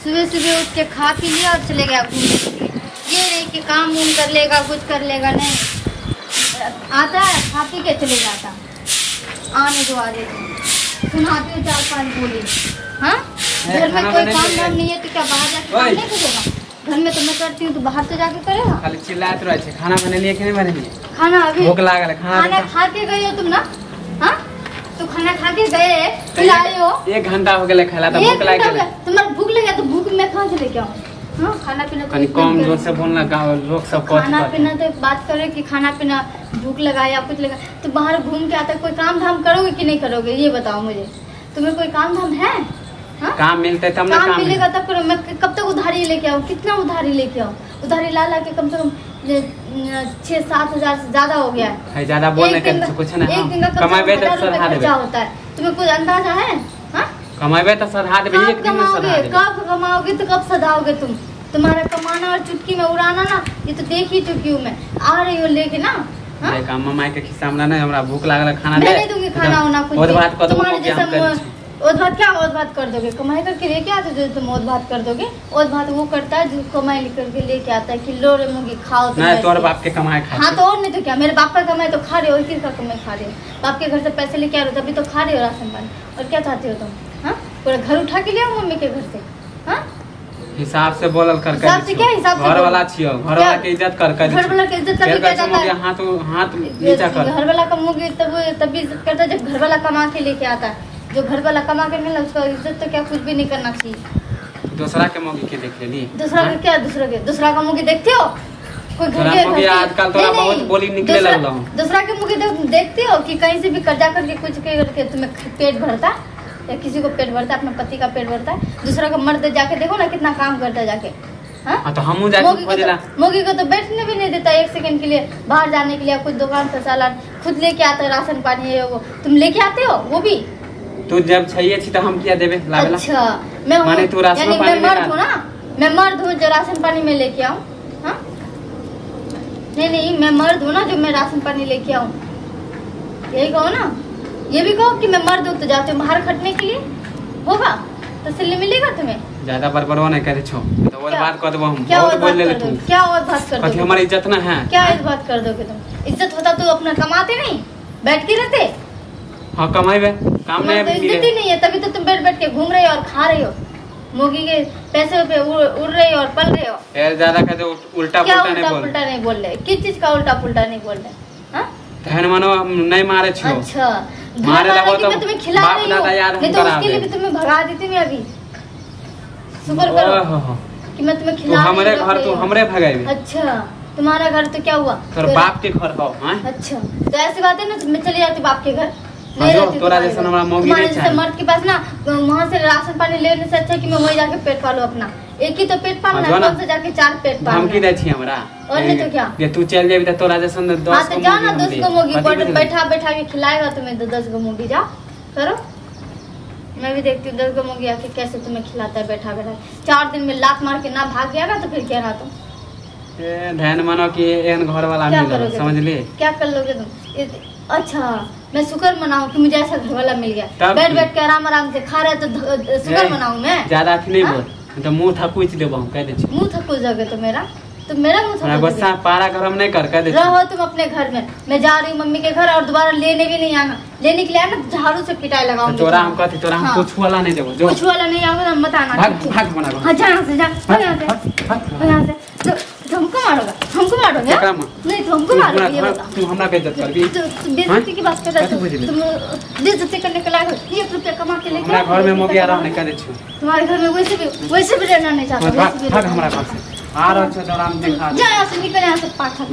सुबह सुबह उठ के खा पी लिया और चले गया घूमने। ये नहीं कि काम उम कर लेगा, कुछ कर लेगा, नहीं आता है खा पी के चले जाता। आने दो आगे सुनाती हूँ 4-5 बोली। हाँ, घर में कोई काम धाम नहीं है तो क्या बाहर जाके काम नहीं करेगा? घर में तो मैं करती हूँ तो बाहर तो जाके करेगा। खाली चिल्लाते रहे छे। खाना बने लिए कि नहीं बने लिए? खाना अभी भूख लागल है। खाना खा के गए हो तुम ना? हाँ, तो खाना खा के गए, खिलाए हो। 1 घंटा हो गया खाला तो भूख लाग गया। तुम्हारा भूख लगे तो भूख में कहाँ से लेके आऊँ? हाँ, खाना पीना तो कम जोर से बोलना, गाँव लोग सब खाना पीना तो बात करे कि खाना पीना भूख लगा या कुछ लगा तो बाहर घूम के आता। कोई काम धाम करोगे कि नहीं करोगे ये बताओ मुझे। तुम्हें कोई काम धाम है? हाँ? काम मिलते तब ना काम मिलेगा तब करो। मैं कब तक उधारी लेके आऊँ? कितना उधारी लेके आऊँ? उधारी ला ला के कम से कम 6-7 हजार से ज्यादा हो गया है। ज्यादा बोलने का कुछ ना। एक दिन का कमाई खर्चा होता है। तुम्हें कुछ अंदाजा है? कमाए तो सधा देबे। एक दिन में सधा देबे। कब कमाओगे तो कब सधाओगे तुम? तुम्हारा कमाना और चुटकी में उड़ाना ना, ये तो देख ही चुकी हूँ मैं। आ रही हो लेके ना। मम्मा के खिस्सा में ना हमरा भूख लागल खाना दे। मैं नहीं दूंगी खाना होना कुछ। और बात कर तुम्हारे जैसा और बात क्या और बात कर दोगे? कमाई करके लेके आते जो तुम और बात कर दोगे। और बात वो करता है जो कमाई करके लेके आता है कि लो रे मुर्गी खाओ। नहीं तो और बाप के कमाई खा। हाँ तो और नहीं तो क्या? मेरे बाप का कमाई तो खा रहे हो, किसका कमाई खा रहे हो? बाप के घर से पैसे लेके आ रहे हो तभी तो खा रहे हो राशन पानी। और क्या चाहते हो तुम? हाँ, पूरा घर उठा के ले आओ मम्मी के घर से। हाँ, हिसाब से बोलल कर। हिसाब से क्या? हिसाब से घर वाला छियो, घर वाला के इज्जत कर। घर वाला के इज्जत करके क्या जाता है? हाथ नीचा कर। घर वाला का मुंह तभी इज्जत करता है जब घर वाला कमा के लेके आता है। जो घर वाला कमा के मिला उसका इज्जत तो क्या कुछ भी नहीं करना चाहिए। दूसरा के मुंह के देख लेनी। दूसरा के क्या? दूसरा का मुंह देखते हो? कोई घर के आजकल तो बहुत बोली निकले लगला हूं। दूसरा के मुंह देखते हो कि कहीं से भी कर्जा करके कुछ करके तुम्हें पेट भरता या किसी को पेट भरता है, अपने पति का पेट भरता है। दूसरा का मर्द जाके देखो ना कितना काम करता है जाके। हाँ तो हम मोगी को तो बैठने भी नहीं देता 1 सेकंड के लिए। बाहर जाने के लिए कुछ दुकान पर सालान खुद लेके आता है। राशन पानी है वो तुम लेके आते हो वो भी। तू जब चाहिए थी तो हम क्या देवे? अच्छा मैं माने तू राशन पानी मैं मर्द हूँ ना। मैं मर्द हूँ जो राशन पानी में लेके आऊँ? हाँ नहीं मैं मर्द हूँ ना जो मैं राशन पानी लेके आऊँ। यही कहो ना। ये भी कहो कि मैं मर्द हूँ तो जाते हो बाहर खटने के लिए। होगा तसल्ली मिलेगा तुम्हें? ज्यादा बरबरवा नहीं करे छो तो और बात कर दो। हम क्या और बोल ले तुम? क्या और बात कर दोगे? हमारी इज्जत ना है। क्या इस बात कर दोगे तुम? इज्जत होता तो अपना कमाते नहीं बैठ के रहते। हाँ कमाई वे काम नहीं तो इज्जत ही नहीं है तभी तो तुम बैठ के घूम रहे हो और खा रहे हो। मोगी के पैसे पे उड़ रहे हो और पल रहे हो। यार ज्यादा कहते उल्टा पुल्टा नहीं बोल रहे। किस चीज का उल्टा पुल्टा नहीं बोल रहे? हाँ मानो नहीं मारे छो। अच्छा मारे लगो तो तुम्हें खिला रही हूं नहीं तो उसके लिए भी तुम्हें भगा देती मैं अभी। शुक्र करो कि मैं तुम्हें खिला। हमारे घर तो हमरे भगाई। अच्छा तुम्हारा घर तो क्या हुआ? बाप के घर हो। अच्छा तो ऐसी बात है ना मैं चली जाती बाप के घर। तोरा जैसा हमारा मौगी नहीं चाहिए। मर्द के पास ना वहाँ से राशन पानी लेने से अच्छा कि मैं वही जाके पेट पालू अपना। एक ही तो पेट पालना है, से जाके 4 पेट पालना। धमकी दे छी हमरा और नहीं तो क्या? ये तू चल जाबी त तोरा जैसा 10 को। हां तो जा ना 10 को मोगी बैठा के खिलाएगा तुम्हें। 10 को मोगी जा करो। मैं भी देखती हूँ 10 को मोगी आके कैसे तुम्हें खिलाता है बैठा 4 दिन में लात मार के ना भाग गया ना तो फिर क्या ना तुम ध्यान मानो कि एहन घर वाला मिल समझ लिए। क्या कर लोगे तुम? अच्छा मैं शुक्र मनाऊं कि मुझे ऐसा घर वाला मिल गया। बैठ के आराम से खा रहे तो शुक्र मनाऊं मैं। ज्यादा नहीं बोल तो मुंह थकुच देबो हम कह दे छी। मुंह थकुच जाओगे तो मेरा मुंह थकुच बस्सा पारा गरम नहीं कर कह दे रहो तुम अपने घर में। मैं जा रही हूँ मम्मी के घर और दोबारा लेने भी नहीं आना। लेने के लिए आना झाड़ू से पिटाई लगाऊंगी। तोरा हम कहते तोरा हम कुछ वाला नहीं देबो। जो कुछ वाला नहीं आऊंगा मत आना। भाग बना हां जा यहां से जा यहां से हमको मारोगे? नहीं तो हमको मारोगे ये बता। तुम हमरा बेइज्जत करबी? बेइज्जती की बात कर रहे हो तुम। बेइज्जती करने के लायक 1 रुपया कमा के लेके हमरा घर में मोगी आराम नहीं करे छी। तुम्हारे घर में वैसे भी रहना नहीं चाहता। भाग हमरा घर से आ रहा छ दौरान देखा जा यहां से निकल यहां से पाठा।